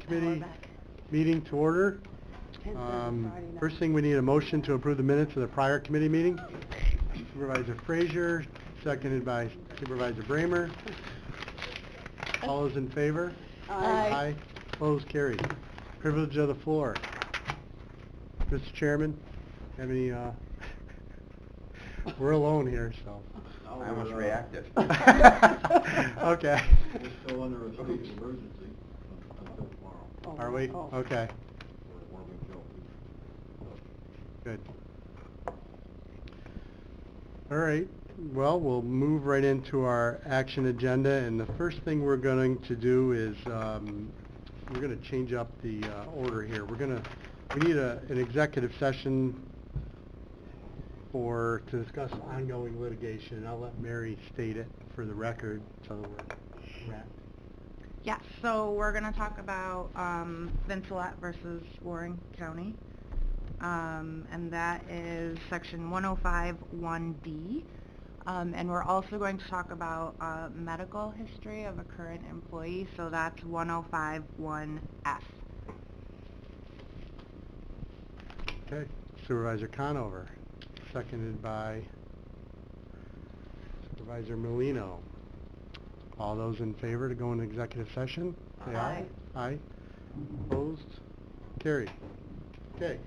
Committee meeting to order. First thing, we need a motion to approve the minutes of the prior committee meeting. Supervisor Frazier, seconded by Supervisor Bramer. All those in favor? Aye. Opposed, carried. Privilege of the floor. Mr. Chairman, have any, we're alone here, so. I almost reacted. Okay. We're still under a state of emergency until tomorrow. Are we? Oh. Okay, We're warming good. All right, well, we'll move right into our action agenda, and the first thing we're going to do is, we're gonna change up the, order here. We need an executive session to discuss ongoing litigation, and I'll let Mary state it for the record, so that we're wrapped. Yeah, so we're going to talk about Vincelette versus Warren County, and that is section 105(1)D, and we're also going to talk about medical history of a current employee, so that's 105(1)F. Okay, Supervisor Conover, seconded by Supervisor Molino. All those in favor to go into executive session? Say aye. Aye. Opposed? Carried. Okay.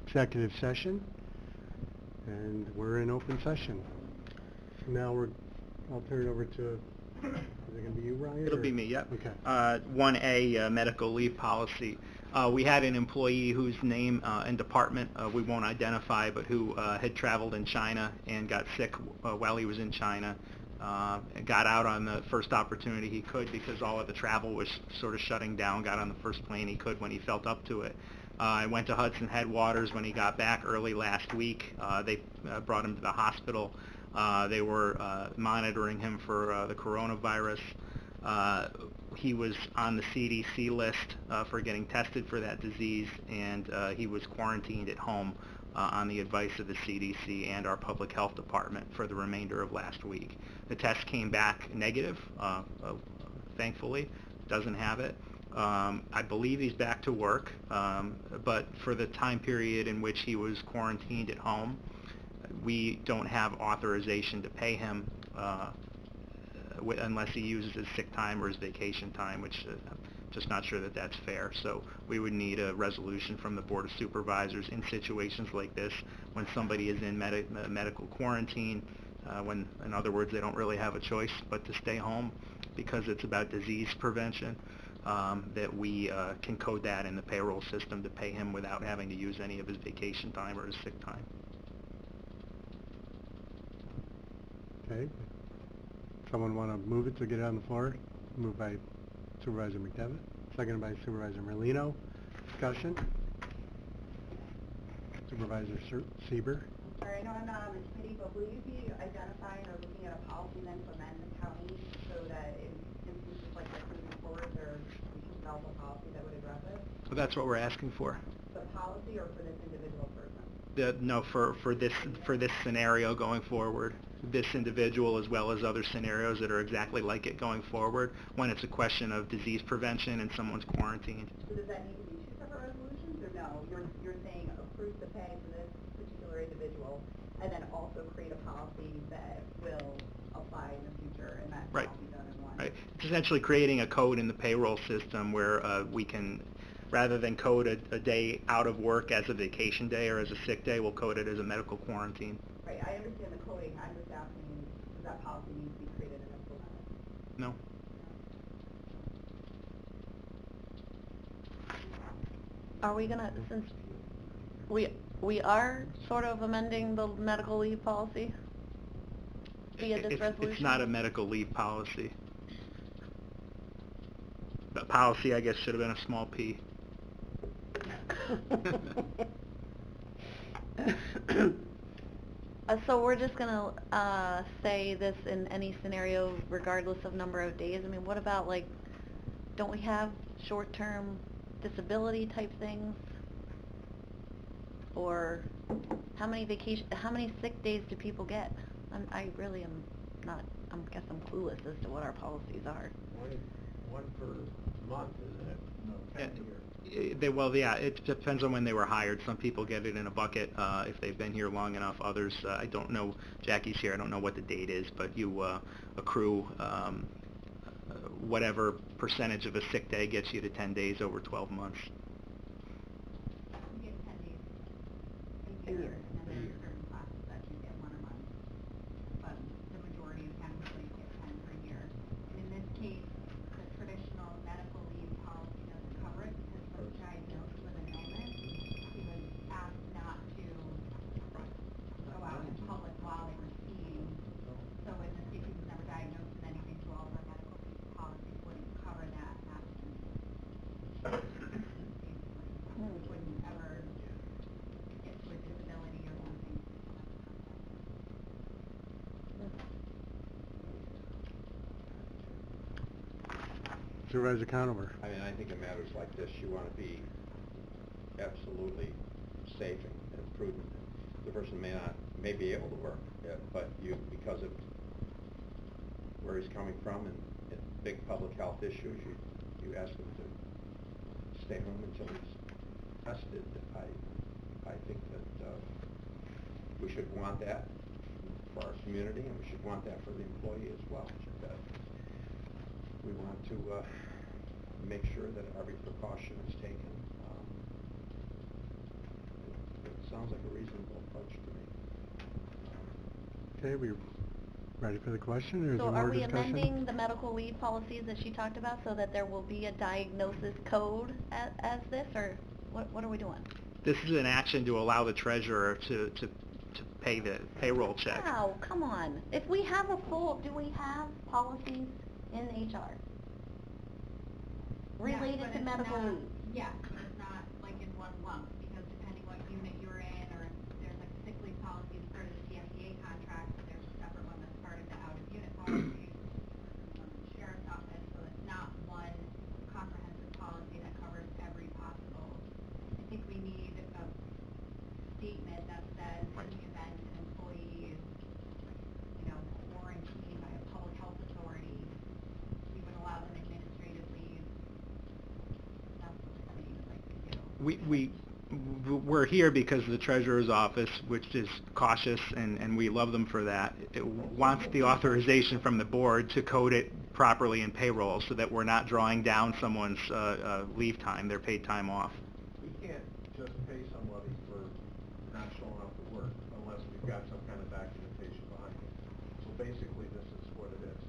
Executive session, and we're in open session. Now I'll turn it over to, is it going to be you, Ryan? It'll or- be me, yep. Okay. 1A, medical leave policy. We had an employee whose name and department we won't identify, but who had traveled in China and got sick while he was in China. Got out on the first opportunity he could because all of the travel was sort of shutting down, got on the first plane he could when he felt up to it. I went to Hudson Headwaters when he got back early last week. They brought him to the hospital. They were monitoring him for the coronavirus. He was on the CDC list for getting tested for that disease, and he was quarantined at home on the advice of the CDC and our public health department for the remainder of last week. The test came back negative, thankfully, doesn't have it. I believe he's back to work, but for the time period in which he was quarantined at home, we don't have authorization to pay him unless he uses his sick time or his vacation time, which I'm just not sure that that's fair. So we would need a resolution from the Board of Supervisors in situations like this when somebody is in medical quarantine, when, in other words, they don't really have a choice but to stay home because it's about disease prevention, that we can code that in the payroll system to pay him without having to use any of his vacation time or his sick time. Okay. Someone want to move it to get it on the floor? Moved by Supervisor McDevitt, seconded by Supervisor Merlino. Discussion? Supervisor Sieber? Sorry, I know I'm not on the committee, but will you be identifying or looking at a policy then to amend the county so that in instances like this moving forward, there we can develop a policy that would address it? So that's what we're asking for. The policy or for this individual person? No, for this scenario going forward, this individual as well as other scenarios that are exactly like it going forward when it's a question of disease prevention and someone's quarantined. So does that need to be two separate resolutions, or no? You're saying approve the pay for this particular individual, and then also create a policy that will apply in the future, and that Right. can all be done in one? Right. It's essentially creating a code in the payroll system where we can, rather than code a day out of work as a vacation day or as a sick day, we'll code it as a medical quarantine. Right, I understand the coding, I'm just asking, does that policy need to be created and implemented? No. Are we gonna, since we are sort of amending the medical leave policy via this resolution? It's not a medical leave policy. The policy, I guess, should have been a small p. So we're just gonna say this in any scenario regardless of number of days? I mean, what about, like, don't we have short-term disability type things? Or how many sick days do people get? I really am not, I guess I'm clueless as to what our policies are. One per month, isn't it? No, 10 a year. It depends on when they were hired. Some people get it in a bucket if they've been here long enough. Others, I don't know, Jackie's here, I don't know what the date is, but you accrue whatever percentage of a sick day gets you to 10 days over 12 months. You get 10 days A year. and then there are certain classes that you get 1 a month. But the majority of employees get 10 per year. And in this case, the traditional medical leave policy doesn't cover it because he was diagnosed with an illness. He was asked not to go out in public while they were skiing. So in this case, he was never diagnosed with anything, so all of our medical leave policies wouldn't cover that absence. Basically, wouldn't ever get to a disability or something. Supervisor Conover. I mean, I think in matters like this, you want to be absolutely safe and prudent. The person may be able to work, but because of where he's coming from and big public health issues, you ask him to stay home until he's tested. I think that we should want that for our community, and we should want that for the employee as well. That we want to make sure that every precaution is taken. It sounds like a reasonable approach to me. Okay, we ready for the question, or is So there more are we discussion? amending the medical leave policies that she talked about so that there will be a diagnosis code as this, or what are we doing? This is an action to allow the treasurer to pay the payroll check. Wow, come on. If we have do we have policies in HR related to medical leave? Yes, but it's not like in one lump, because depending what unit you're in, or if there's like sick leave policies for the CMDA contract, there's a separate one that's part of the out-of-unit policy, from the sheriff's office, so it's not one comprehensive policy that covers every possible. I think we need a statement that says in the event an employee is, quarantined by a public health authority, we would allow them administrative leave. That's what it seems like we do. We're here because the treasurer's office, which is cautious, and we love them for that, it wants the authorization from the board to code it properly in payroll so that we're not drawing down someone's leave time, their paid time off. We can't just pay somebody for not showing up to work unless we've got some kind of documentation behind it. So basically, this is what it is.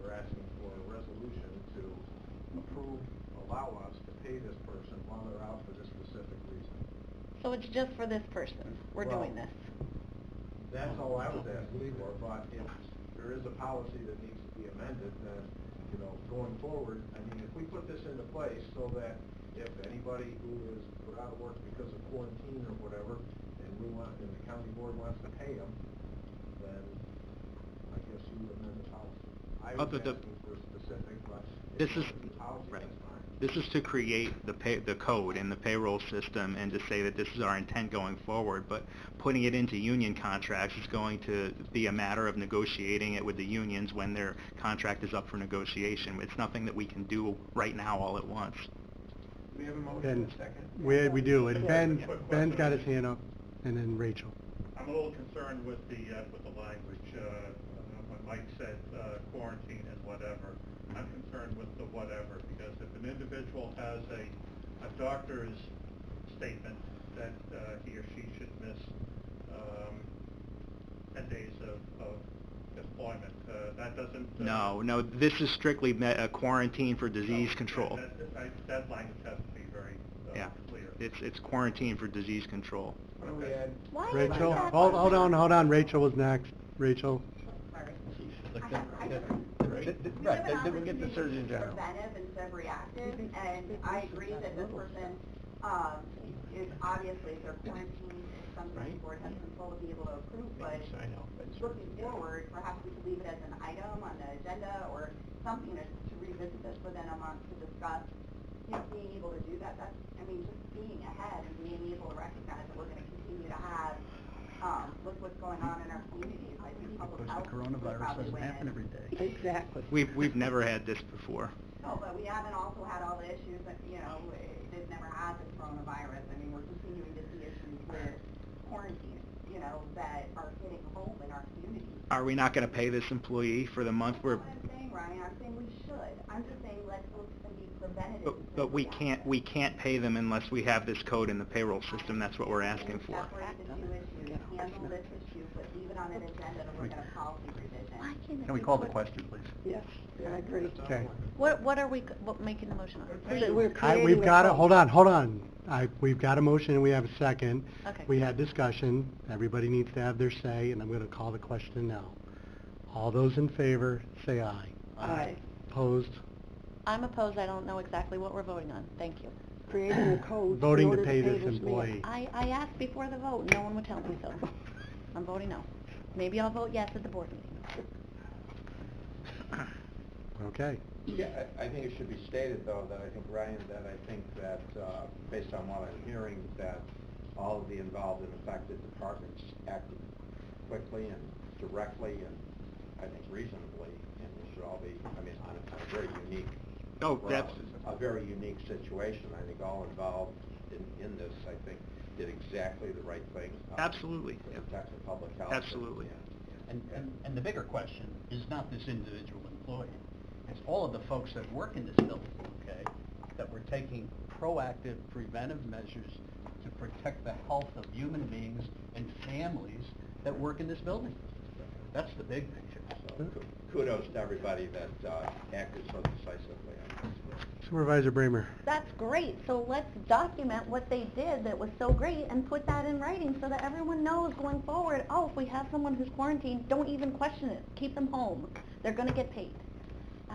We're asking for a resolution to allow us to pay this person while they're out for this specific reason. So it's just for this person, we're doing this? That's all I was asking for, but if there is a policy that needs to be amended, then, going forward, I mean, if we put this into place so that if anybody who is put out of work because of quarantine or whatever, and the county board wants to pay them, then I guess you would amend the policy. I was asking for specific, but if it's the policy, that's fine. This is to create the code in the payroll system and to say that this is our intent going forward, but putting it into union contracts is going to be a matter of negotiating it with the unions when their contract is up for negotiation. It's nothing that we can do right now all at once. We have a motion And and a second? we do, and Ben's got his hand up, and then Rachel. I'm a little concerned with the language, when Mike said quarantine and whatever. I'm concerned with the whatever, because if an individual has a doctor's statement that he or she should miss 10 days of employment, that doesn't... No, this is strictly quarantine for disease control. That language has to be very clear. It's quarantine for disease control. Why don't we add... Why is Rachel, that? hold on, Rachel was next. Rachel. Sorry. Right, then we'll get the Surgeon General. Preventive instead of reactive, and I agree that this person, is obviously, if they're quarantined, it's something the board has control to be able to approve, but looking forward, perhaps we could leave it as an item on the agenda or something to revisit this within a month to discuss being able to do that, that's, I mean, just being ahead and being able to recognize that we're gonna continue to have, with what's going on in our communities, I think public health would probably win. Exactly. We've never had this before. No, but we haven't also had all the issues that, you know, they've never had this coronavirus. I mean, we're continuing to see issues with quarantine, you know, that are hitting home in our communities. Are we not going to pay this employee for the month That's we're... not what I'm saying, Ryan, I'm saying we should. I'm just saying let's look and be preventative. But we can't pay them unless we have this code in the payroll system. That's what we're asking for. Separate the two issues, handle this issue, but leave it on an agenda to look at a policy revision. Can we call the question, please? Yes, I agree. Okay. What are we making the motion on? We're creating We've a got code. hold on. We've got a motion and we have a second. Okay. We had discussion. Everybody needs to have their say, and I'm going to call the question now. All those in favor, say aye. Aye. Opposed? I'm opposed, I don't know exactly what we're voting on, thank you. Creating a code. in Voting to order pay this man. employee. I asked before the vote, no one would tell me so. I'm voting no. Maybe I'll vote yes at the board meeting. Okay. Yeah, I think it should be stated, though, that I think, Ryan, that I think that, based on what I'm hearing, that all of the involved and affected departments acted quickly and directly and, I think, reasonably, and it should all be, I mean, on a very unique, Oh, that's... a very unique situation. I think all involved in this, I think, did exactly the right thing. Absolutely. To protect the public health. Absolutely. And the bigger question is not this individual employee. It's all of the folks that work in this building, okay, that we're taking proactive preventive measures to protect the health of human beings and families that work in this building. That's the big picture. So kudos to everybody that acted so decisively on this. Supervisor Bramer. That's great, so let's document what they did that was so great and put that in writing so that everyone knows going forward, oh, if we have someone who's quarantined, don't even question it, keep them home. They're gonna get paid.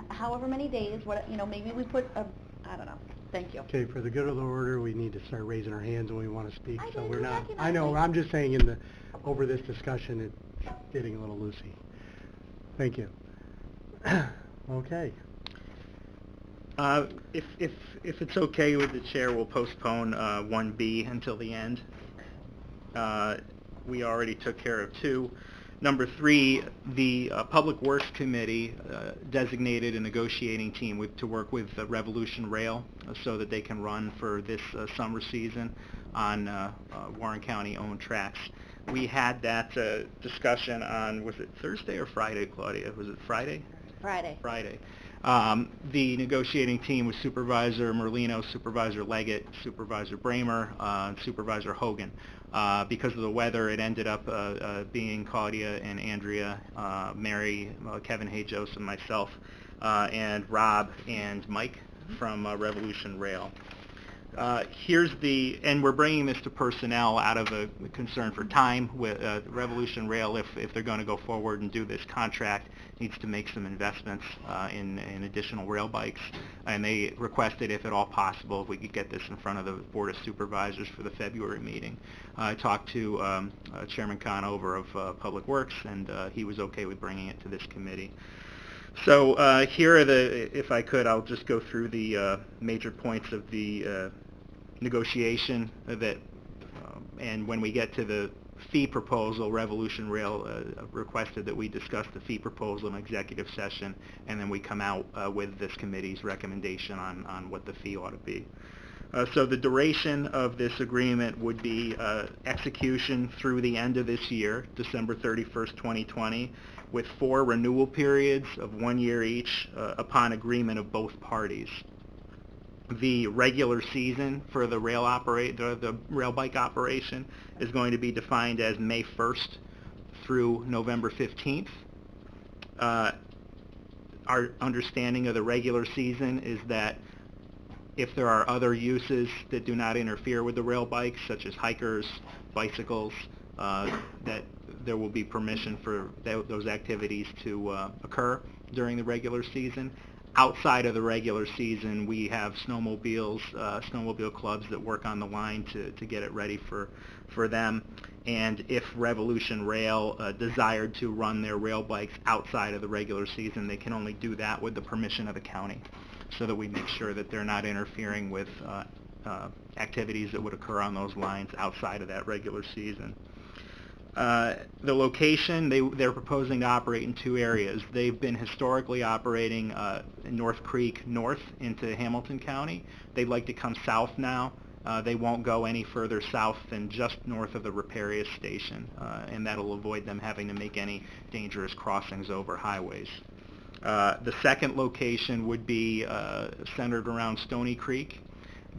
However many days, maybe we put I don't know. Thank you. Okay, for the good of the order, we need to start raising our hands when we want to speak. I So didn't we're not. recognize I know. it. I'm just saying, over this discussion, it's getting a little loosey. Thank you. Okay. If it's okay with the chair, we'll postpone 1B until the end. We already took care of 2. Number 3, the Public Works Committee designated a negotiating team to work with Revolution Rail so that they can run for this summer season on Warren County-owned tracks. We had that discussion on, was it Thursday or Friday, Claudia? Was it Friday? Friday. Friday. The negotiating team was Supervisor Merlino, Supervisor Leggett, Supervisor Bramer, and Supervisor Hogan. Because of the weather, it ended up being Claudia and Andrea, Mary, Kevin Hay-Joseph, and myself, and Rob and Mike from Revolution Rail. And we're bringing this to personnel out of a concern for time. With Revolution Rail, if they're going to go forward and do this contract, needs to make some investments in additional rail bikes, and they requested, if at all possible, if we could get this in front of the Board of Supervisors for the February meeting. I talked to Chairman Conover of Public Works, and he was okay with bringing it to this committee. So here are if I could, I'll just go through the major points of the negotiation and when we get to the fee proposal, Revolution Rail requested that we discuss the fee proposal in executive session, and then we come out with this committee's recommendation on what the fee ought to be. So the duration of this agreement would be execution through the end of this year, December 31st, 2020, with 4 renewal periods of 1 year each upon agreement of both parties. The regular season for the the rail bike operation is going to be defined as May 1st through November 15th. Our understanding of the regular season is that if there are other uses that do not interfere with the rail bikes, such as hikers, bicycles, that there will be permission for those activities to occur during the regular season. Outside of the regular season, we have snowmobile clubs that work on the line to get it ready for them. And if Revolution Rail desired to run their rail bikes outside of the regular season, they can only do that with the permission of the county. so that we make sure that they're not interfering with activities that would occur on those lines outside of that regular season. The location, they're proposing to operate in two areas. They've been historically operating in North Creek north into Hamilton County. They'd like to come south now. They won't go any further south than just north of the Riparius station, and that'll avoid them having to make any dangerous crossings over highways. The second location would be centered around Stony Creek.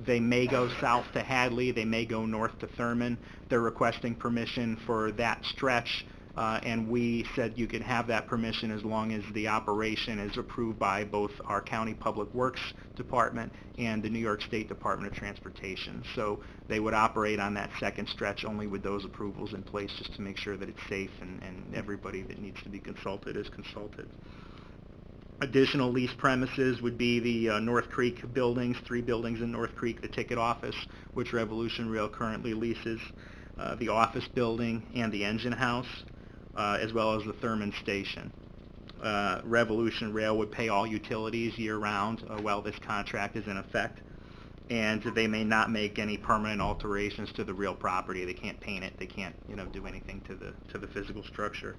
They may go south to Hadley, they may go north to Thurman. They're requesting permission for that stretch, and we said you could have that permission as long as the operation is approved by both our County Public Works Department and the New York State Department of Transportation. So they would operate on that second stretch only with those approvals in place, just to make sure that it's safe and everybody that needs to be consulted is consulted. Additional lease premises would be the North Creek buildings, 3 buildings in North Creek, the ticket office, which Revolution Rail currently leases, the office building, and the engine house, as well as the Thurman station. Revolution Rail would pay all utilities year-round while this contract is in effect, and they may not make any permanent alterations to the real property. They can't paint it, they can't, do anything to the physical structure.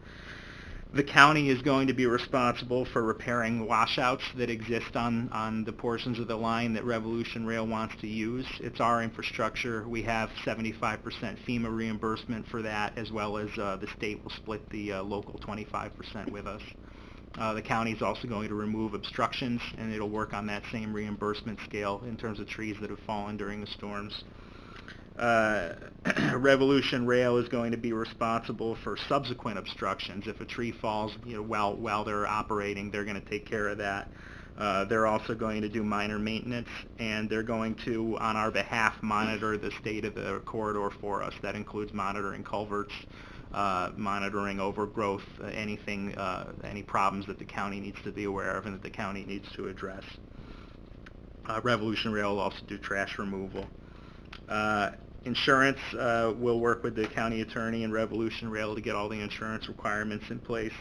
The county is going to be responsible for repairing washouts that exist on the portions of the line that Revolution Rail wants to use. It's our infrastructure. We have 75% FEMA reimbursement for that, as well as the state will split the local 25% with us. The county is also going to remove obstructions, and it'll work on that same reimbursement scale in terms of trees that have fallen during the storms. Revolution Rail is going to be responsible for subsequent obstructions. If a tree falls, while they're operating, they're going to take care of that. They're also going to do minor maintenance, and they're going to, on our behalf, monitor the state of the corridor for us. That includes monitoring culverts, monitoring overgrowth, any problems that the county needs to be aware of and that the county needs to address. Revolution Rail will also do trash removal. Insurance will work with the county attorney and Revolution Rail to get all the insurance requirements in place.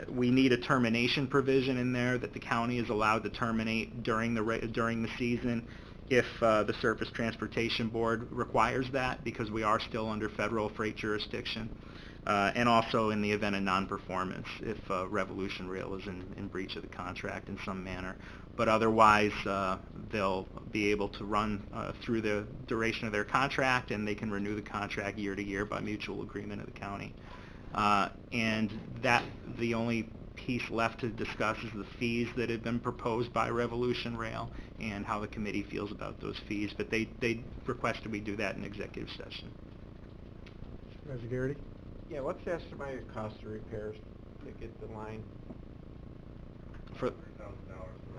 We need a termination provision in there that the county is allowed to terminate during the season if the Surface Transportation Board requires that, because we are still under federal freight jurisdiction, and also in the event of non-performance if Revolution Rail is in breach of the contract in some manner. But otherwise, they'll be able to run through the duration of their contract, and they can renew the contract year to year by mutual agreement of the county. And the only piece left to discuss is the fees that have been proposed by Revolution Rail and how the committee feels about those fees. But they requested we do that in executive session. Supervisor Garrity? Yeah, what's the estimated cost of repairs to get the line? $100,000.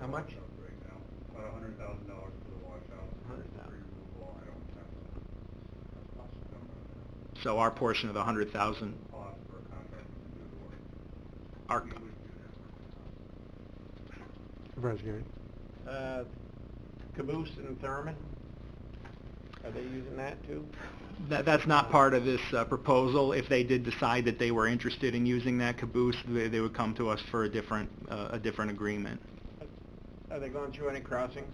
How much? Right now, about $100,000 for the washout. 100,000. Removal, I don't have a cost number. So our portion of the 100,000. Cost for a contractor to do the work. Our We would do that. Supervisor Garrity? Caboose and Thurman, are they using that too? That's not part of this proposal. If they did decide that they were interested in using that caboose, they would come to us for a different agreement. Are they going through any crossings?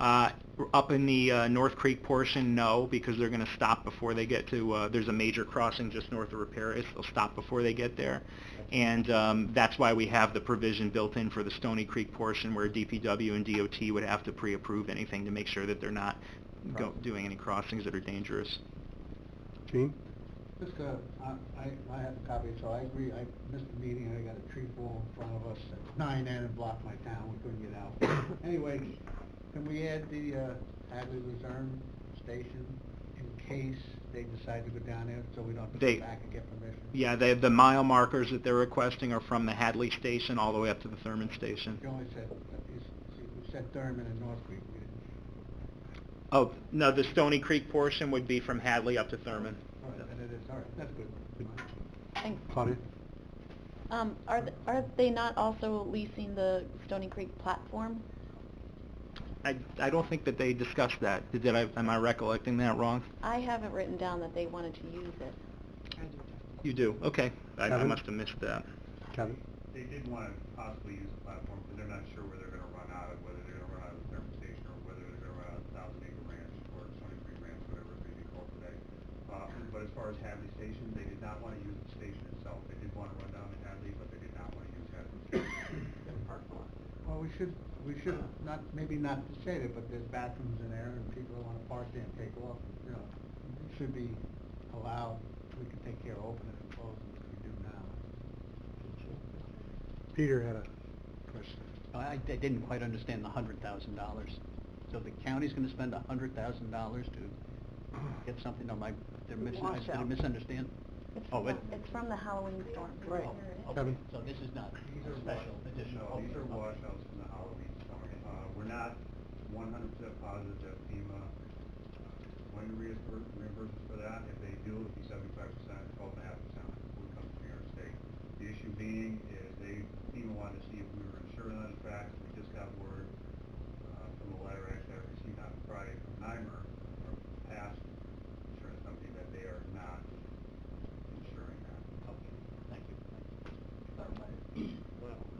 Up in the North Creek portion, no, because they're going to stop before they get to, there's a major crossing just north of Riparius. They'll stop before they get there. And that's why we have the provision built in for the Stony Creek portion where DPW and DOT would have to pre-approve anything to make sure that they're not doing any crossings that are dangerous. Gene? Just, I have a copy, so I agree. I missed the meeting, I got a tree fall in front of us at 9 and blocked my town, we couldn't get out. Anyway, can we add the Hadley Luzerne station in case they decide to go down there, so we don't have to go back and get permission? Yeah, the mile markers that they're requesting are from the Hadley station all the way up to the Thurman station. You only said, you said Thurman and North Creek. We didn't. Oh, no, the Stony Creek portion would be from Hadley up to Thurman. All right, then it is, all right, that's good. Thanks. Claudia? Are they not also leasing the Stony Creek platform? I don't think that they discussed that. Am I recollecting that wrong? I have it written down that they wanted to use it. You do? Okay. I Kevin? must have missed that. Kevin? They did want to possibly use the platform, but they're not sure where they're going to run run out of, whether they're gonna run out of the thermal station or whether they're gonna run out of 1,000-acre ranch or 23 ranch, whatever it may be called today. But as far as Hadley Station, they did not want to use the station itself. They did want to run down to Hadley, but they did not want to use Hadley Station. Well, we should not, maybe not to say that, but there's bathrooms in there and people that wanna park there and take off, you know, it should be allowed, we can take care of opening and closing as we do now. Peter had a question. I didn't quite understand the $100,000. So the county's gonna spend $100,000 to get something on my, did I misunderstand? It's from the Halloween storm. Right. Okay, Kevin? so this is not These a are special additional. No, these are okay. washouts from the Halloween storm. We're not 100% positive that FEMA going to reimburse us for that. If they do, it'd be 75%, 12.5% would come from New York State. The issue being is FEMA wanted to see if we were insured on the tracks. We just got word from a letter actually I received on Friday from NYMER, our past insurance company, that they are not insuring that. Okay, thank you.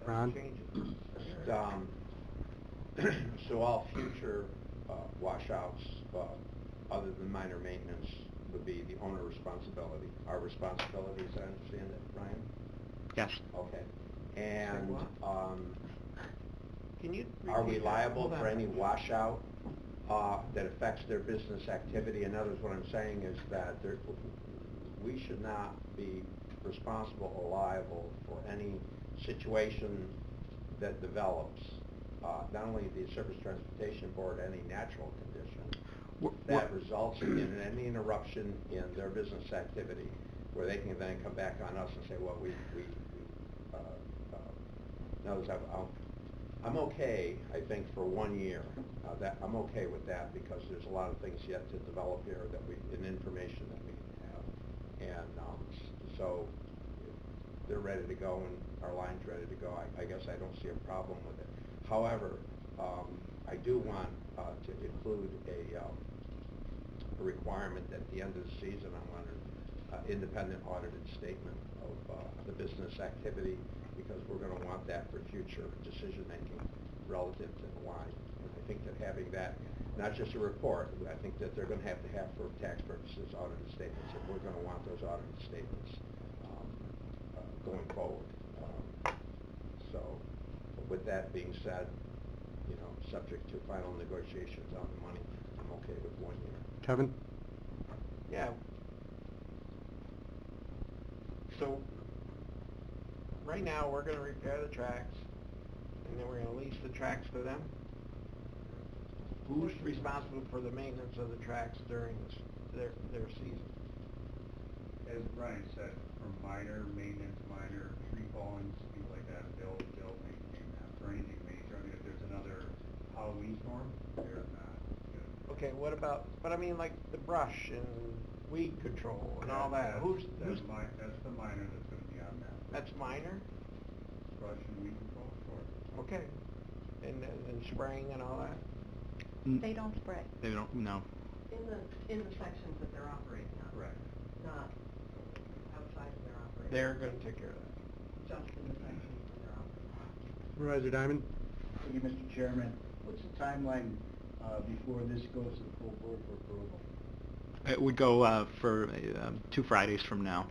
Ron? So all future washouts, other than minor maintenance, would be the owner responsibility. Our responsibility, as I understand it, Ryan? Yes. Okay. And, Can you are we repeat that? liable Hold for on. any washout that affects their business activity? In other words, what I'm saying is that we should not be responsible or liable for any situation that develops, not only the Surface Transportation Board, any natural condition that results in any interruption in their business activity, where they can then come back on us and say, well, in other words, I'm okay, I think, for 1 year. I'm okay with that because there's a lot of things yet to develop here and information that we have. And so if they're ready to go and our line's ready to go, I guess I don't see a problem with it. However, I do want to include a requirement that at the end of the season I want an independent audited statement of the business activity, because we're going to want that for future decision-making relative to the line. And I think that having that, not just a report, I think that they're going to have for tax purposes, audited statements, and we're going to want those audited statements going forward. So, with that being said, you know, subject to final negotiations on the money, I'm okay with 1 year. Kevin? Yeah. So, right now, we're gonna repair the tracks, and then we're gonna lease the tracks to them. Who's responsible for the maintenance of the tracks during their season? As Brian said, from minor maintenance, minor tree fallings, things like that, they'll maintain that. For anything major, I mean, if there's another Halloween storm, they're not gonna. Okay, what about, but I mean, like the brush and weed control and all that, who's? That's the minor that's gonna be on that. That's minor? Brush and weed control, sure. Okay. And spraying and all that? They don't spray. They don't, no. In the sections that they're operating on. Correct. Not outside of their operation. They're gonna take care of that. Just in the sections that they're operating. Supervisor Diamond? Thank you, Mr. Chairman. What's the timeline before this goes to the full board for approval? It would go for 2 Fridays from now.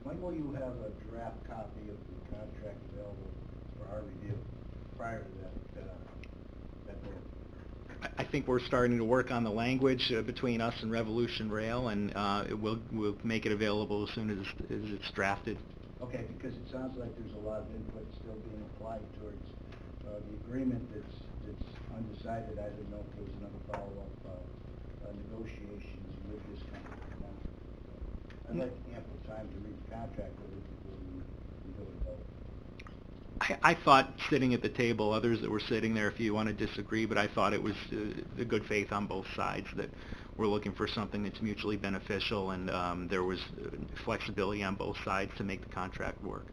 When will you have a draft copy of the contract available for our review prior to that vote? I think we're starting to work on the language between us and Revolution Rail, and we'll make it available as soon as it's drafted. Okay, because it sounds like there's a lot of input still being applied towards the agreement that's undecided. I didn't know if there was another follow-up negotiations with this company. I'd like ample time to read the contract with it before we go to vote. I thought sitting at the table, others that were sitting there, if you want to disagree, but I thought it was the good faith on both sides that we're looking for something that's mutually beneficial, and there was flexibility on both sides to make the contract work.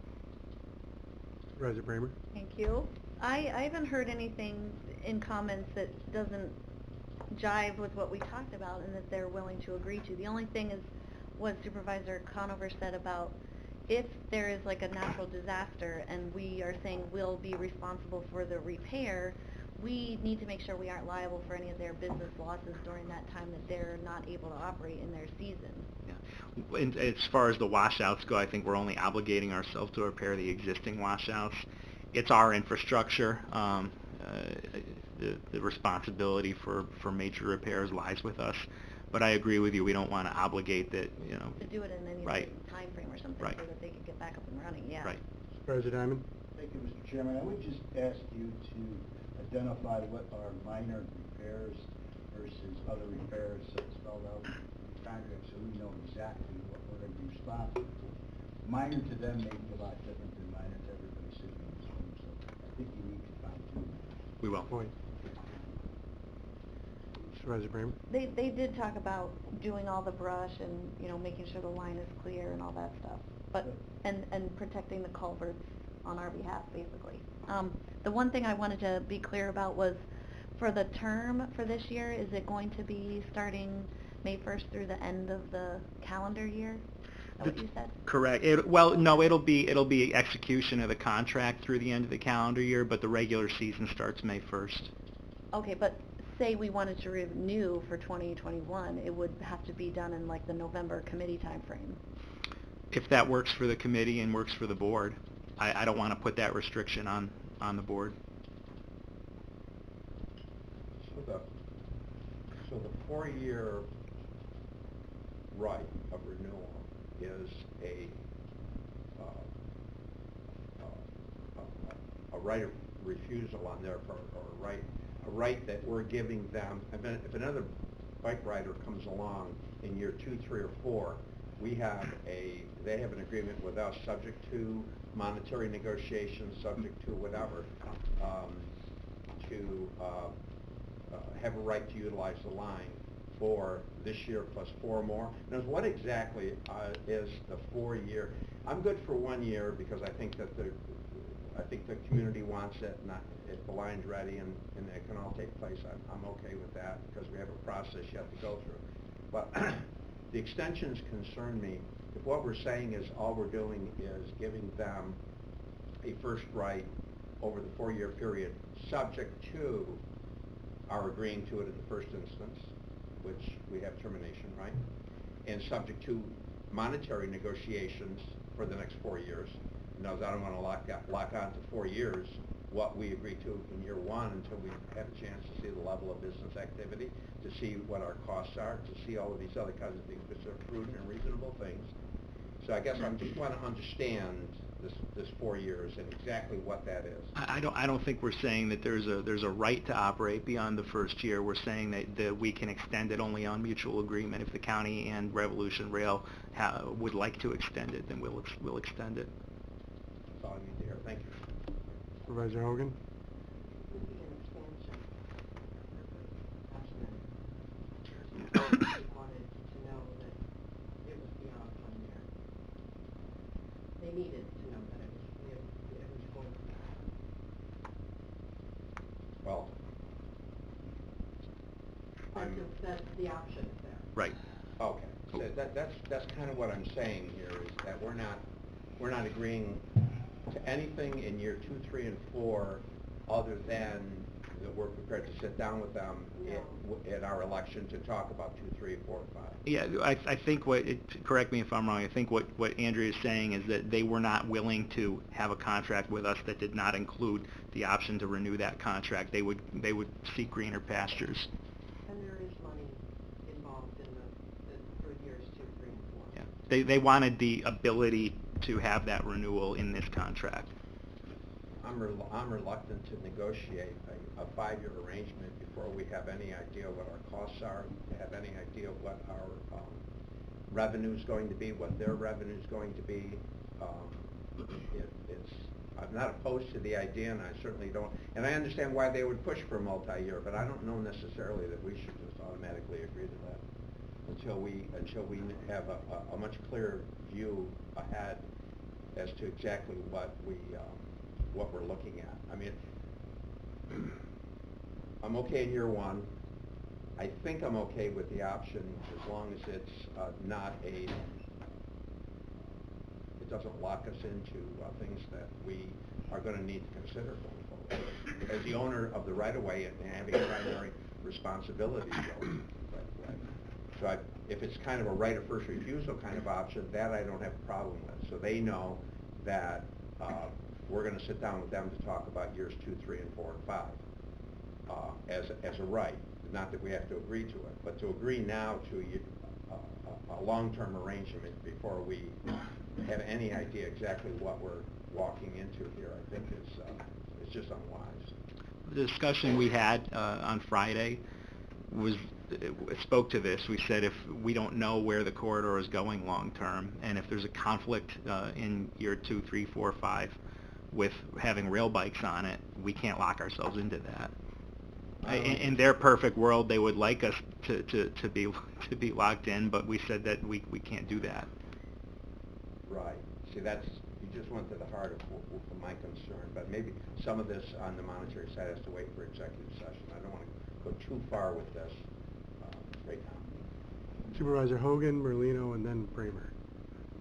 Supervisor Bramer? Thank you. I haven't heard anything in comments that doesn't jive with what we talked about and that they're willing to agree to. The only thing is what Supervisor Conover said about if there is like a natural disaster and we are saying we'll be responsible for the repair, we need to make sure we aren't liable for any of their business losses during that time that they're not able to operate in their season. Yeah. And as far as the washouts go, I think we're only obligating ourselves to repair the existing washouts. It's our infrastructure. The responsibility for major repairs lies with us. But I agree with you, we don't want to obligate that, you know. To do it in any Right. certain time frame or something Right. so that they can get back up and running, yeah. Right. Supervisor Diamond? Thank you, Mr. Chairman. I would just ask you to identify what are minor repairs versus other repairs spelled out in the contract so we know exactly what we're going to be responsible for. Minor to them may be a lot different than minor to everybody sitting in this room, so I think you need to fine-tune that. We will. Point. Supervisor Bramer? They did talk about doing all the brush and, you know, making sure the line is clear and all that stuff. But, and protecting the culverts on our behalf, basically. The one thing I wanted to be clear about was, for the term for this year, is it going to be starting May 1st through the end of the calendar year? Is that what you said? Correct. Well, no, it'll be execution of the contract through the end of the calendar year, but the regular season starts May 1st. Okay, but say we wanted to renew for 2021, it would have to be done in like the November committee timeframe. If that works for the committee and works for the board, I don't want to put that restriction on the board. So the 4-year right of renewal is a right of refusal on their part, or a right that we're giving them. I mean, if another bike rider comes along in year 2, 3, or 4, they have an agreement with us, subject to monetary negotiations, subject to whatever, to have a right to utilize the line for this year plus 4 more. Now, what exactly is the 4-year? I'm good for 1 year because I think that the community wants it, and if the line's ready and it can all take place, I'm okay with that because we have a process you have to go through. But the extensions concern me. If what we're saying is all we're doing is giving them a first right over the 4-year period, subject to our agreeing to it in the first instance, which we have termination right, and subject to monetary negotiations for the next 4 years. Now, I don't want to lock on to 4 years what we agree to in year 1 until we have a chance to see the level of business activity, to see what our costs are, to see all of these other kinds of things, which are prudent and reasonable things. So I guess I just want to understand this 4 years and exactly what that is. I don't think we're saying that there's a right to operate beyond the first year. We're saying that we can extend it only on mutual agreement. If the county and Revolution Rail would like to extend it, then we'll extend it. That's all I need to hear. Thank you. Supervisor Hogan? It would be an expansion. Absolutely. We wanted to know that it was beyond 1 year. They needed to know that it was going to be. Well, That's the option is there. Right. okay. So that's kind of what I'm saying here is that we're not agreeing to anything in year 2, 3, and 4 other than that we're prepared to sit down with them at our election to talk about 2, 3, 4, and 5. Yeah, I think correct me if I'm wrong, I think what Andrea is saying is that they were not willing to have a contract with us that did not include the option to renew that contract. They would seek greener pastures. And there is money involved in for years 2, 3, and 4. Yeah. They wanted the ability to have that renewal in this contract. I'm reluctant to negotiate a 5-year arrangement before we have any idea what our costs are, have any idea what our revenue is going to be, what their revenue is going to be. I'm not opposed to the idea, and I certainly don't, and I understand why they would push for a multi-year, but I don't know necessarily that we should just automatically agree to that until we have a much clearer view ahead as to exactly what we're looking at. I mean, I'm okay in year 1. I think I'm okay with the option as long as it's it doesn't lock us into things that we are going to need to consider going forward. As the owner of the right-of-way and having primary responsibility going right. So if it's kind of a right of first refusal kind of option, that I don't have a problem with. So they know that we're going to sit down with them to talk about years 2, 3, and 4, and 5 as a right. Not that we have to agree to it, but to agree now to a long-term arrangement before we have any idea exactly what we're walking into here, I think is just unwise. The discussion we had on Friday spoke to this. We said if we don't know where the corridor is going long-term, and if there's a conflict in year 2, 3, 4, 5 with having rail bikes on it, we can't lock ourselves into that. In their perfect world, they would like us to be locked in, but we said that we can't do that. Right. See, you just went to the heart of my concern, but maybe some of this on the monetary side has to wait for executive session. I don't want to go too far with this right now. Supervisor Hogan, Merlino, and then Bramer.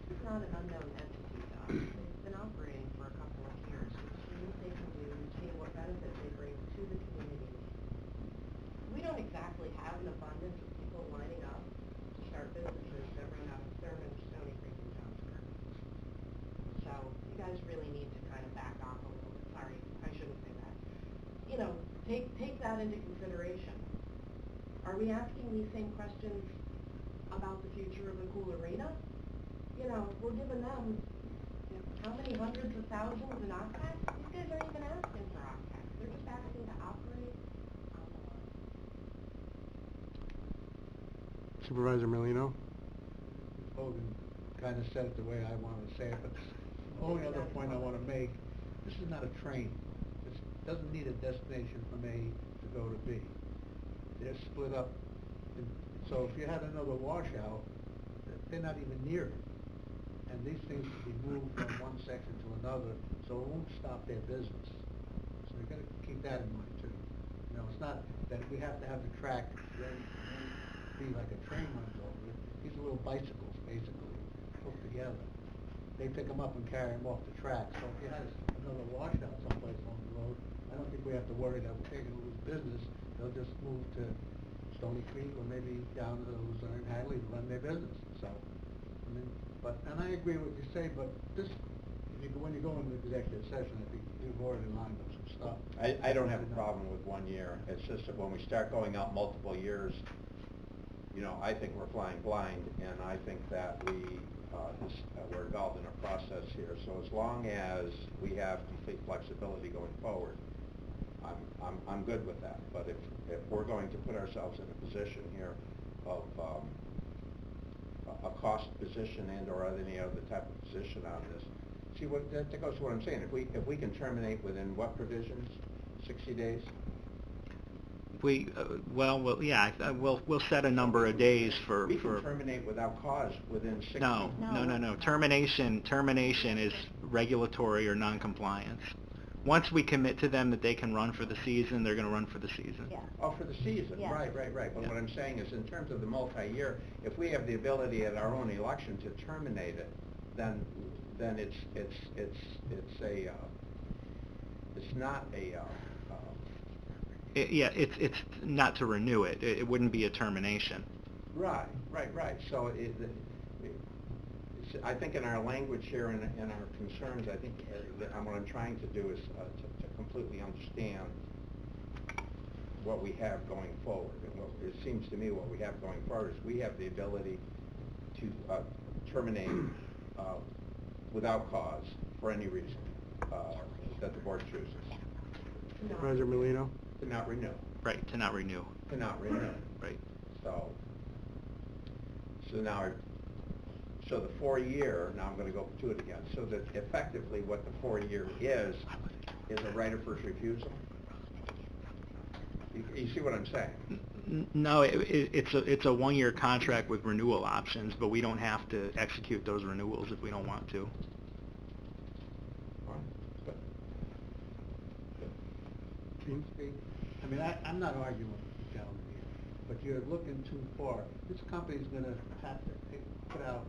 It's not an unknown entity, though. They've been operating for a couple of years. We've seen what they can do. We've seen what benefit they bring to the community. We don't exactly have an abundance of people lining up to start businesses that run out of Thurman, Stony Creek, and Johnsburg. So you guys really need to kind of back off a little bit. Sorry, I shouldn't say that. You know, take that into consideration. Are we asking these same questions about the future of the Cool Arena? You know, we're giving them how many hundreds of thousands in OPEX? These guys aren't even asking for OPEX. They're just asking to operate on the line. Supervisor Merlino. Hogan kind of said it the way I wanted to say it, but the only other point I want to make, this is not a train. This doesn't need a destination from A to go to B. They're split up. So if you had another washout, they're not even near it. And these things can be moved from one section to another, so it won't stop their business. So you've got to keep that in mind too. You know, it's not that we have to have the track ready to be like a train runs over it. These are little bicycles, basically, hooked together. They pick them up and carry them off the track. So if you had another washout someplace on the road, I don't think we have to worry that we're going to lose business. They'll just move to Stony Creek or maybe down to Luzerne, Hadley to run their business. So, I mean, and I agree with what you say, but this, when you go into executive session, I think you've already lined up some stuff. I don't have a problem with 1 year. It's just that when we start going out multiple years, you know, I think we're flying blind, and I think that we're involved in a process here. So as long as we have complete flexibility going forward, I'm good with that. But if we're going to put ourselves in a position here of a cost position or any other type of position on this, see that goes to what I'm saying. If we can terminate within what provisions? 60 days? We'll set a number of days for. We can terminate without cause within 60. No. Termination is regulatory or non-compliance. Once we commit to them that they can run for the season, they're going to run for the season. Yeah. Oh, for the season, Yeah. right. But what I'm saying is, in terms of the multi-year, if we have the ability at our own election to terminate it, then it's not a. It's not to renew it. It wouldn't be a termination. Right. So I think in our language here and in our concerns, I think what I'm trying to do is to completely understand what we have going forward. And what it seems to me what we have going forward is we have the ability to terminate without cause for any reason that the board chooses. Supervisor Merlino. To not renew. Right, to not renew. To not renew. Right. So the 4-year, now I'm going to go to it again, so that effectively what the 4-year is a right of first refusal? You see what I'm saying? No, it's a 1-year contract with renewal options, but we don't have to execute those renewals if we don't want to. All right. Good. I mean, I'm not arguing with the gentleman here, but you're looking too far. This company's going to have to put out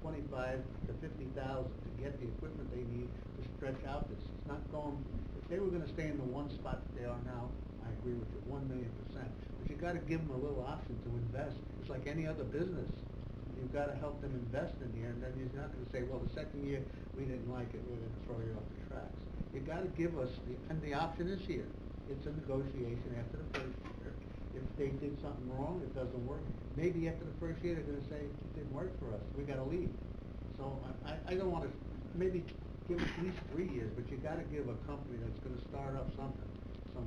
25 to 50,000 to get the equipment they need to stretch out this. It's not going, if they were gonna stay in the one spot that they are now, I agree with you, 1,000,000%. But you gotta give them a little option to invest. It's like any other business. You've gotta help them invest in here, and then you're not gonna say, well, the second year, we didn't like it, we're gonna throw you off the tracks. You gotta give us, and the option is here. It's a negotiation after the first year. If they did something wrong, it doesn't work, maybe after the first year, they're gonna say, it didn't work for us, we gotta leave. So I don't wanna, maybe give at least 3 years, but you gotta give a company that's gonna start up something, some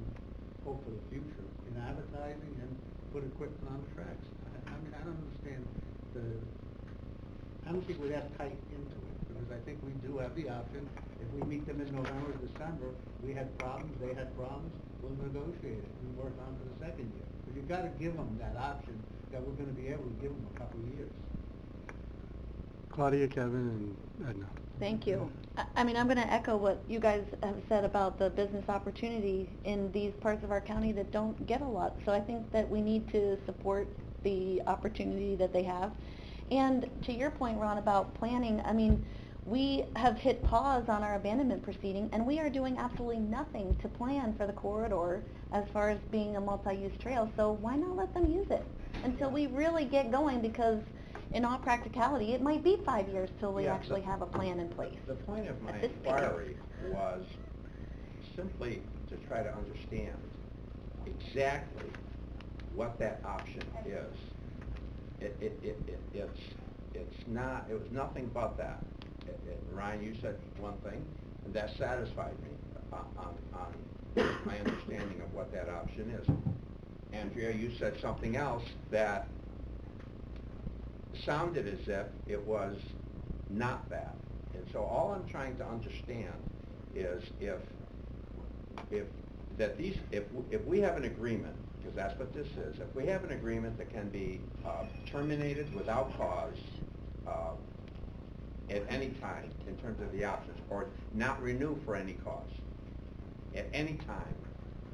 hope for the future in advertising and put equipment on the tracks. I mean, I don't understand I don't think we're that tight into it, because I think we do have the option. If we meet them in November, December, we had problems, they had problems, we'll negotiate it and work on for the second year. But you gotta give them that option, that we're gonna be able to give them a couple of years. Claudia, Kevin, and Edna. Thank you. I mean, I'm going to echo what you guys have said about the business opportunity in these parts of our county that don't get a lot. So I think that we need to support the opportunity that they have. And to your point, Ron, about planning, I mean, we have hit pause on our abandonment proceeding, and we are doing absolutely nothing to plan for the corridor as far as being a multi-use trail. So why not let them use it until we really get going? Because in all practicality, it might be 5 years till we Yeah, actually have a plan in place. The point of my At this stage. inquiry was simply to try to understand exactly what that option is. It's not, it was nothing but that. Ryan, you said one thing, and that satisfied me on my understanding of what that option is. Andrea, you said something else that sounded as if it was not that. And so all I'm trying to understand is if we have an agreement, because that's what this is, if we have an agreement that can be terminated without cause at any time in terms of the options, or not renew for any cause at any time,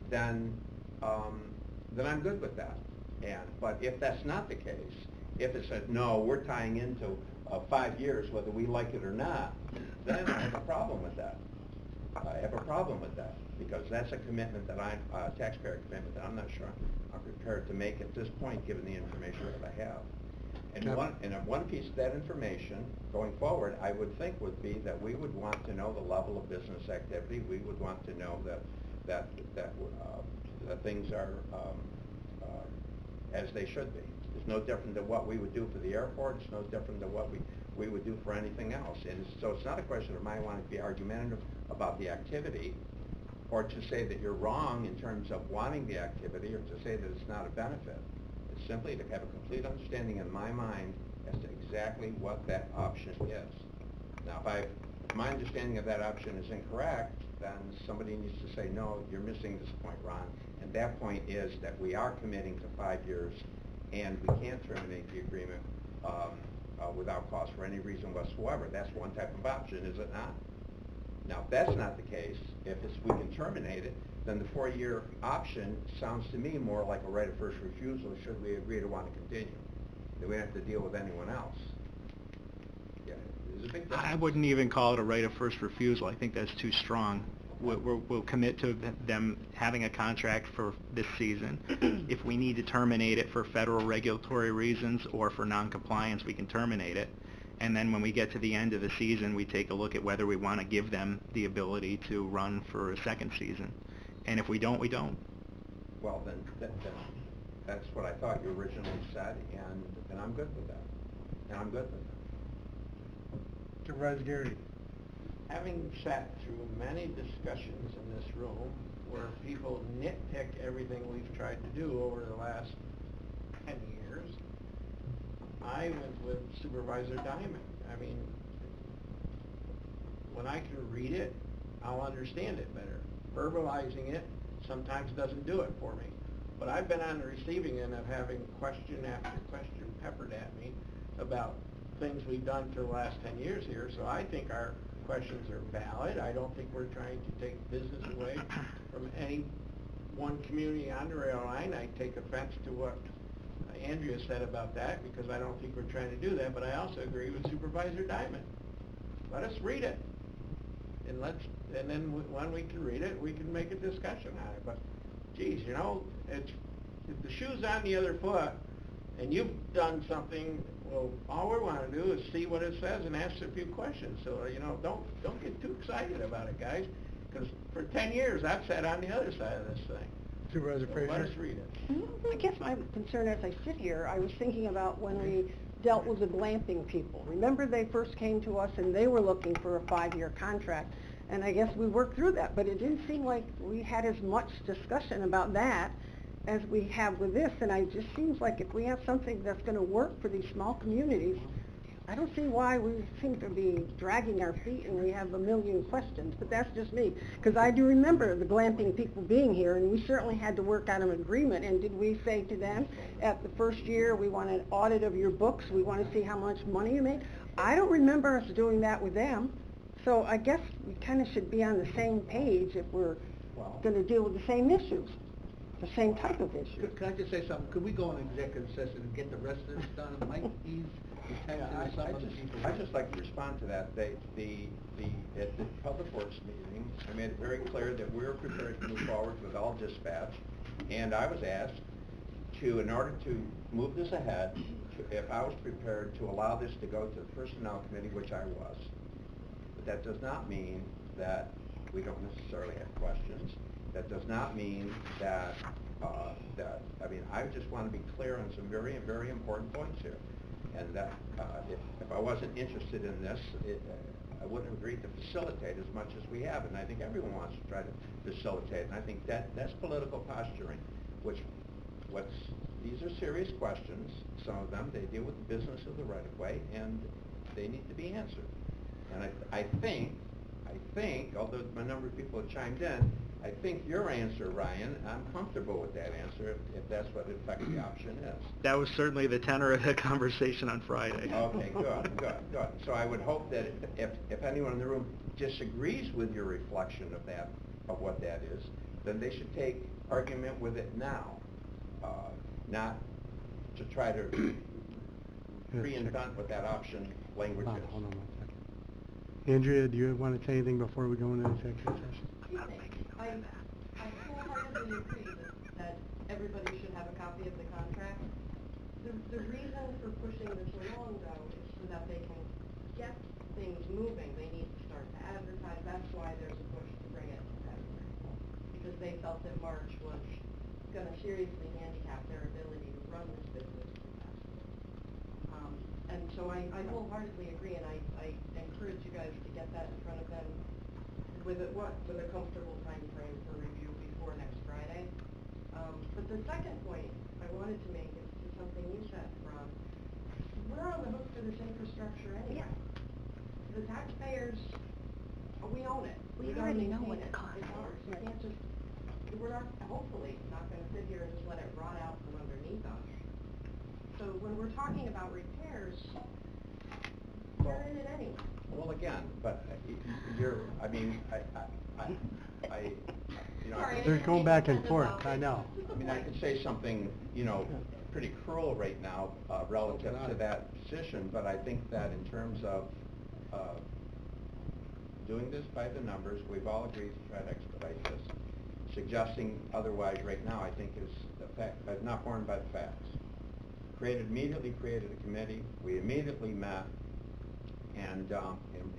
then I'm good with that. But if that's not the case, if it says, no, we're tying into 5 years, whether we like it or not, then I have a problem with that. I have a problem with that, because that's a commitment that a taxpayer commitment that I'm not sure I'm prepared to make at this point, given the information that I have. And one piece of that information, going forward, I would think would be that we would want to know the level of business activity. We would want to know that things are as they should be. It's no different than what we would do for the airport. It's no different than what we would do for anything else. And so it's not a question of my wanting to be argumentative about the activity, or to say that you're wrong in terms of wanting the activity, or to say that it's not a benefit. It's simply to have a complete understanding in my mind as to exactly what that option is. Now, if my understanding of that option is incorrect, then somebody needs to say, no, you're missing this point, Ron. And that point is that we are committing to 5 years, and we can't terminate the agreement without cause for any reason whatsoever. That's one type of option, is it not? Now, if that's not the case, if we can terminate it, then the 4-year option sounds to me more like a right of first refusal should we agree to want to continue. Then we don't have to deal with anyone else. Yeah, there's a big difference. I wouldn't even call it a right of first refusal. I think that's too strong. We'll commit to them having a contract for this season. If we need to terminate it for federal regulatory reasons or for noncompliance, we can terminate it. And then when we get to the end of the season, we take a look at whether we want to give them the ability to run for a second season. And if we don't, we don't. Well, then that's what I thought you originally said, and I'm good with that. And I'm good with that. Supervisor Gary. Having sat through many discussions in this room where people nitpick everything we've tried to do over the last 10 years, I went with Supervisor Diamond. I mean, when I can read it, I'll understand it better. Verbalizing it sometimes doesn't do it for me. But I've been on the receiving end of having question after question peppered at me about things we've done for the last 10 years here, so I think our questions are valid. I don't think we're trying to take business away from any one community on the rail line. I take offense to what Andrea said about that, because I don't think we're trying to do that, but I also agree with Supervisor Diamond. Let us read it. And then when we can read it, we can make a discussion on it. But, geez, you know, if the shoe's on the other foot, and you've done something, well, all we want to do is see what it says and ask a few questions. So, you know, don't get too excited about it, guys, because for 10 years I've sat on the other side of this thing. Supervisor So Frazier? let us read it. I guess my concern as I sit here, I was thinking about when we dealt with the glamping people. Remember they first came to us and they were looking for a 5-year contract, and I guess we worked through that, but it didn't seem like we had as much discussion about that as we have with this, and it just seems like if we have something that's going to work for these small communities, I don't see why we seem to be dragging our feet and we have a million questions, but that's just me. Because I do remember the glamping people being here, and we certainly had to work out an agreement, and did we say to them, at the first year, we want an audit of your books, we want to see how much money you made? I don't remember us doing that with them, so I guess we kind of should be on the same page if we're going to deal with the same issues, the same type of issues. Could I just say something? Could we go in executive session and get the rest of this done? It might ease the tension of some of the people. I'd just like to respond to that. At the Public Works meeting, I made it very clear that we were prepared to move forward with all dispatch, and I was asked to, in order to move this ahead, if I was prepared to allow this to go to the Personnel Committee, which I was. But that does not mean that we don't necessarily have questions. That does not mean that, I mean, I just want to be clear on some very, very important points here. And that if I wasn't interested in this, I wouldn't have agreed to facilitate as much as we have. And I think everyone wants to try to facilitate. And I think that's political posturing, these are serious questions. Some of them, they deal with the business of the right-of-way, and they need to be answered. And I think, although a number of people have chimed in, I think your answer, Ryan, I'm comfortable with that answer if that's what in fact the option is. That was certainly the tenor of the conversation on Friday. Okay, good. So I would hope that if anyone in the room disagrees with your reflection of what that is, then they should take argument with it now, not to try to reinvent what that option language is. Hold on 1 second. Andrea, do you want to say anything before we go into executive session? I wholeheartedly agree that everybody should have a copy of the contract. The reason for pushing this along, though, is so that they can get things moving. They need to start to advertise. That's why there's a push to bring it to February. Because they felt that March was going to seriously handicap their ability to run this business successfully. And so I wholeheartedly agree, and I encourage you guys to get that in front of them with a comfortable time frame for review before next Friday. But the second point I wanted to make is to something you said, Ron. We're on the hook for this infrastructure anyway. Yeah. The taxpayers, we own it. We gotta already know maintain what the it. cost It's ours. is. We can't just, we're not, hopefully, not gonna sit here and just let it rot out from underneath us. So when we're talking about repairs, we're in it anyway. Well, again, but I mean, you know, Sorry, They're going back and forth, I know. I mean, I could say something, you know, pretty cruel right now relative to that position, but I think that in terms of doing this by the numbers, we've all agreed to try to expedite this. Suggesting otherwise right now, I think, is the fact, not borne by the facts. Immediately created a committee. We immediately met and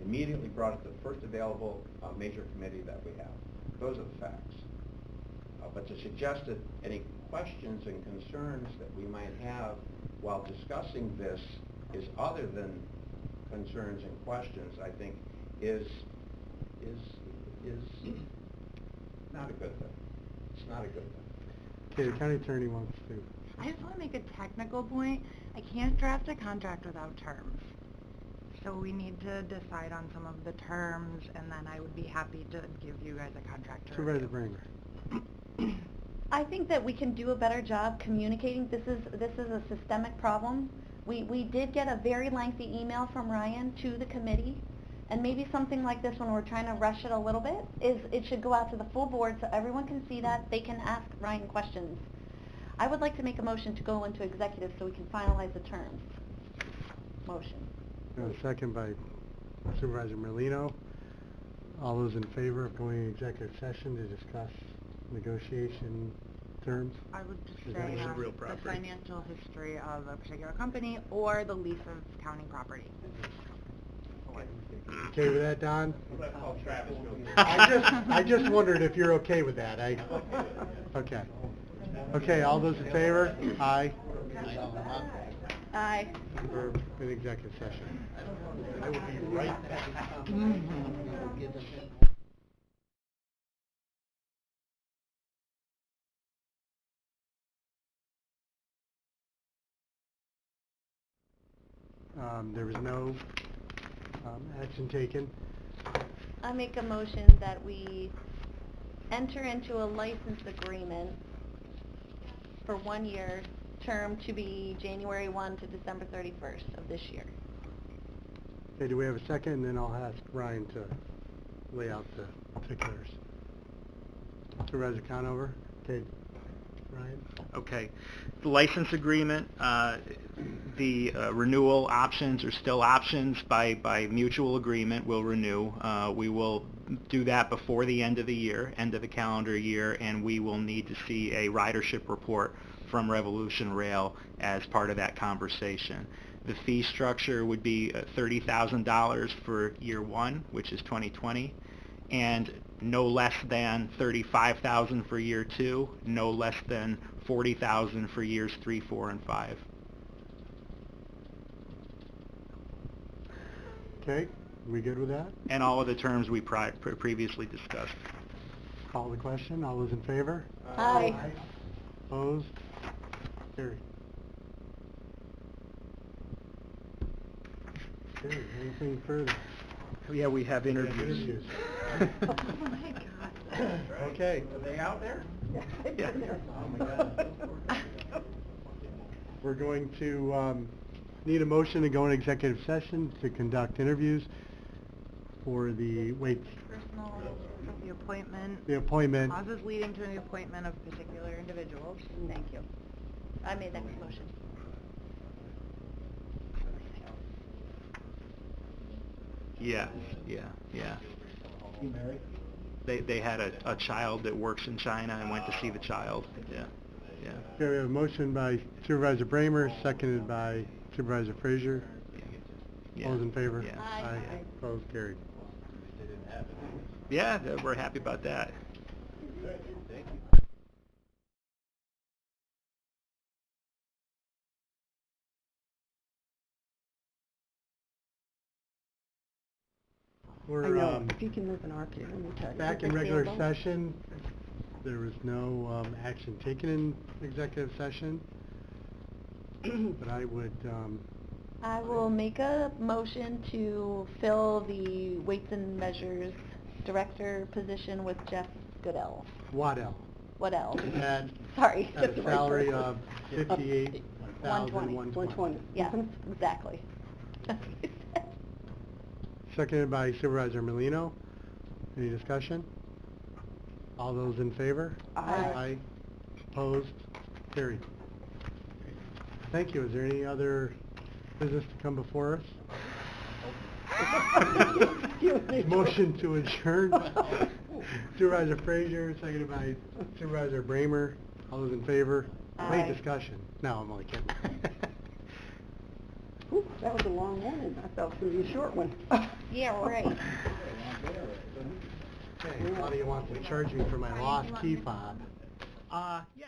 immediately brought it to the first available major committee that we have. Those are the facts. But to suggest that any questions and concerns that we might have while discussing this is other than concerns and questions, I think is not a good thing. It's not a good thing. Okay, the county attorney wants to. I just want to make a technical point. I can't draft a contract without terms. So we need to decide on some of the terms, and then I would be happy to give you guys a contract to Supervisor review. Bramer. I think that we can do a better job communicating. This is a systemic problem. We did get a very lengthy email from Ryan to the committee, and maybe something like this, when we're trying to rush it a little bit, it should go out to the full board so everyone can see that, they can ask Ryan questions. I would like to make a motion to go into executive so we can finalize the terms. Motion. Second by Supervisor Merlino. All those in favor of going into executive session to discuss negotiation terms? I would just Is that say what- Use of real the property. financial history of a particular company or the lease of county property. Okay with that, Don? Let's call Travis. I just wondered if you're okay with that. Okay. Okay, all those in favor? Aye. Aye. We're in executive session. I will be right back. There was no action taken. I make a motion that we enter into a license agreement for 1 year term to be January 1 to December 31st of this year. Okay, do we have a second? And then I'll ask Ryan to lay out the particulars. Supervisor Conover? Okay, Ryan? Okay. The license agreement, the renewal options are still options by mutual agreement. We'll renew. We will do that before the end of the year, end of the calendar year, and we will need to see a ridership report from Revolution Rail as part of that conversation. The fee structure would be $30,000 for year one, which is 2020, and no less than $35,000 for year two, no less than $40,000 for years 3, 4, and 5. Okay, we good with that? And all of the terms we previously discussed. Call the question. All those in favor? Aye. Opposed? Carried. Okay, anything further? Yeah, we have We have interviews. Oh my God. Okay. Are they out there? Yeah, they've been there. Oh, my God. We're going to need a motion to go into executive session to conduct interviews for the, Personal, the appointment. the appointment. Causes leading to the appointment of particular individuals. Thank you. I made that motion. Yeah. You married? They had a child that works in China and went to see the child. Yeah. Okay, we have a motion by Supervisor Bramer, seconded by Supervisor Frazier. Yeah. All those in favor? Yeah. Aye. Opposed? Carried. Yeah, we're happy about that. I We're know, if you can move an arc here, let me tell you. back in regular session. There was no action taken in executive session. But I would, I will make a motion to fill the Weights and Measures Director position with Jeff Goodell. Waddell. Waddell. At, Sorry. at just the a right salary person. of $58,120. 120. Yes, Mhm. exactly. Seconded by Supervisor Merlino. Any discussion? All those in favor? Aye. Opposed? Carried. Thank you. Is there any other business to come before us? Motion to adjourn. Supervisor Frazier, seconded by Supervisor Bramer. All those in favor? Aye. Any discussion? No, I'm only kidding. Ooh, that was a long one, I thought it was gonna be a short one. Yeah, right. Okay, Claudia wants to charge me for my lost key fob. Yeah.